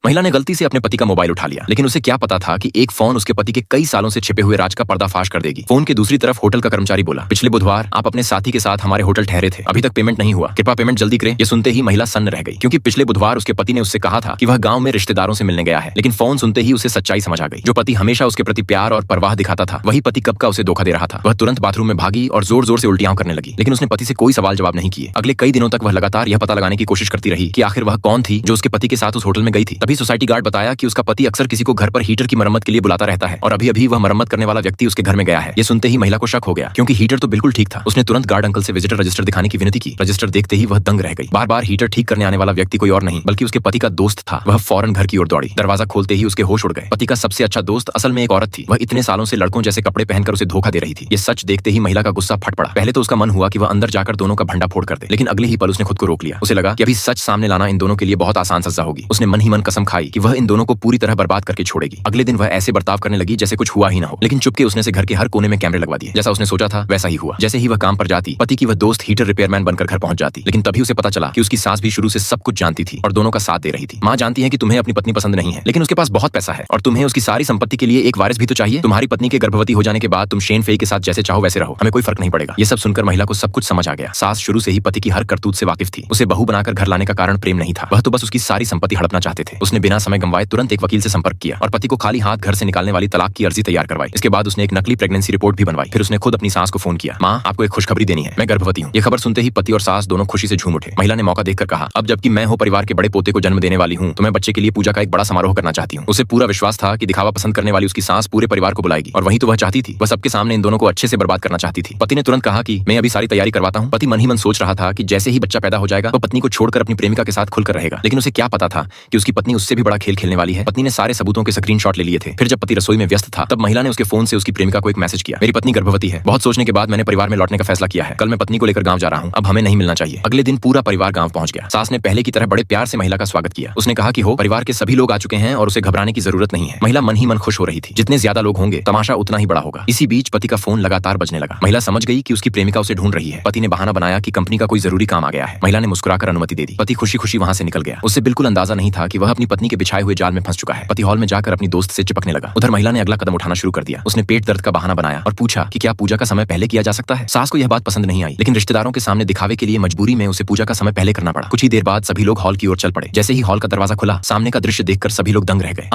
महिला ने गलती से अपने पति का मोबाइल उठा लिया, लेकिन उसे क्या पता था कि एक फोन उसके पति के कई सालों से छिपे हुए राज का पर्दाफाश कर देगी। फोन के दूसरी तरफ होटल का कर्मचारी बोला, पिछले बुधवार आप अपने साथी के साथ हमारे होटल ठहरे थे, अभी तक पेमेंट नहीं हुआ, कृपया पेमेंट जल्दी करें। ये सुनते ही महिला सन्न रह गई, क्योंकि पिछले बुधवार उसके पति ने उससे कहा था कि वह गांव में रिश्तेदारों से मिलने गया है, लेकिन फोन सुनते ही उसे सच्चाई समझ आ गई। जो पति हमेशा उसके प्रति प्यार और परवाह दिखाता था, वही पति कब का उसे धोखा दे रहा था। वह तुरंत बाथरूम में भागी और जोर जोर से उल्टियां करने लगी, लेकिन उसने पति से कोई सवाल जवाब नहीं किए। अगले कई दिनों तक वह लगातार यह पता लगाने की कोशिश करती रही कि आखिर वह कौन थी जो उसके पति के साथ उस होटल में गई थी। तभी सोसाइटी गार्ड बताया कि उसका पति अक्सर किसी को घर पर हीटर की मरम्मत के लिए बुलाता रहता है और अभी अभी वह मरम्मत करने वाला व्यक्ति उसके घर में गया है। ये सुनते ही महिला को शक हो गया, क्योंकि हीटर तो बिल्कुल ठीक था। उसने तुरंत गार्ड अंकल से विजिटर रजिस्टर दिखाने की विनती की। रजिस्टर देखते ही वह दंग रह गई। बार बार हीटर ठीक करने आने वाला व्यक्ति कोई और नहीं बल्कि उसके पति का दोस्त था। वह फौरन घर की ओर दौड़ी। दरवाजा खोलते ही उसके होश उड़ गए। पति का सबसे अच्छा दोस्त असल में एक औरत थी। वह इतने सालों से लड़कों जैसे कपड़े पहनकर उसे धोखा दे रही थी। ये सच देखते ही महिला का गुस्सा फट पड़ा। पहले तो उसका मन हुआ कि वह अंदर जाकर दोनों का भंडा फोड़ कर दे, लेकिन अगले ही पल उसने खुद को रोक लिया। उसे लगा कि अभी सच सामने लाना इन दोनों के लिए बहुत आसान सजा होगी। उसने मन ही मन कसम खाई कि वह इन दोनों को पूरी तरह बर्बाद करके छोड़ेगी। अगले दिन वह ऐसे बर्ताव करने लगी जैसे कुछ हुआ ही ना हो, लेकिन चुपके उसने से घर के हर कोने में कैमरे लगवा दिए। जैसा उसने सोचा था वैसा ही हुआ। जैसे ही वह काम पर जाती, पति की वह दोस्त हीटर रिपेयरमैन बनकर घर पहुंच जाती, लेकिन तभी उसे पता चला कि उसकी सास भी शुरू से सब कुछ जानती थी और दोनों का साथ दे रही थी। माँ जानती है कि तुम्हें अपनी पत्नी पसंद नहीं है, लेकिन उसके पास बहुत पैसा है और तुम्हें उसकी सारी संपत्ति के लिए एक वारिस भी तो चाहिए। तुम्हारी पत्नी के गर्भवती हो जाने के बाद तुम शेन फेई के साथ जैसे चाहो वैसे रहो, हमें कोई फर्क नहीं पड़ेगा। ये सब सुनकर महिला को सब कुछ समझ आ गया। सास शुरू से ही पति की हर करतूत से वाकिफ थी। उसे बहू बनाकर घर लाने का कारण प्रेम नहीं था, वह तो बस उसकी सारी संपत्ति हड़पना चाहते थे। उसने बिना समय गंवाए तुरंत एक वकील से संपर्क किया और पति को खाली हाथ घर से निकालने वाली तलाक की अर्जी तैयार करवाई। इसके बाद उसने एक नकली प्रेगनेंसी रिपोर्ट भी बनवाई। फिर उसने खुद अपनी सास को फोन किया, माँ आपको एक खुशखबरी देनी है, मैं गर्भवती हूँ। ये खबर सुनते ही पति और सास दोनों खुशी से झूम उठे। महिला ने मौका देखकर कहा, अब जबकि मैं हूँ परिवार के बड़े पोते को जन्म देने वाली हूँ, तो मैं बच्चे के लिए पूजा का एक बड़ा समारोह करना चाहती हूँ। उसे पूरा विश्वास था कि दिखावा पसंद करने वाली उसकी सास पूरे परिवार को बुलाएगी और वही तो वह चाहती थी। वह सबके सामने इन दोनों को अच्छे से बर्बाद करना चाहती थी। पति ने तुरंत कहा कि मैं अभी सारी तैयारी करवाता हूँ। पति मन ही मन सोच रहा था कि जैसे ही बच्चा पैदा हो जाएगा वह पत्नी को छोड़कर अपनी प्रेमिका के साथ खुलकर रहेगा, लेकिन उसे क्या पता था कि उसकी पत्नी उससे भी बड़ा खेल खेलने वाली है। पत्नी ने सारे सबूतों के स्क्रीनशॉट ले लिए थे। फिर जब पति रसोई में व्यस्त था, तब महिला ने उसके फोन से उसकी प्रेमिका को एक मैसेज किया, मेरी पत्नी गर्भवती है। बहुत सोचने के बाद मैंने परिवार में लौटने का फैसला किया है। कल मैं पत्नी को लेकर गांव जा रहा हूं, अब हमें नहीं मिलना चाहिए। अगले दिन पूरा परिवार गांव पहुंच गया। सास ने पहले की तरह बड़े प्यार से महिला का स्वागत किया। उसने कहा कि हो परिवार के सभी लोग आ चुके हैं और उसे घबराने की जरूरत नहीं है। महिला मन ही मन खुश हो रही थी। जितने ज्यादा लोग होंगे तमाशा उतना ही बड़ा होगा। इसी बीच पति का फोन लगातार बजने लगा। महिला समझ गई कि उसकी प्रेमिका उसे ढूंढ रही है। पति ने बहाना बनाया कि कंपनी का कोई जरूरी काम आ गया है। महिला ने मुस्कुराकर अनुमति दे दी। पति खुशी खुशी वहां से निकल गया। उसे बिल्कुल अंदाजा नहीं था कि वह अपनी पत्नी के बिछाए हुए जाल में फंस चुका है। पति हॉल में जाकर अपनी दोस्त से चिपकने लगा। उधर महिला ने अगला कदम उठाना शुरू कर दिया। उसने पेट दर्द का बहाना बनाया और पूछा कि क्या पूजा का समय पहले किया जा सकता है। सास को यह बात पसंद नहीं आई, लेकिन रिश्तेदारों के सामने दिखावे के लिए मजबूरी में उसे पूजा का समय पहले करना पड़ा। कुछ ही देर बाद सभी लोग हॉल की ओर चल पड़े। जैसे ही हॉल का दरवाजा खुला, सामने का दृश्य देखकर सभी लोग दंग रह गए।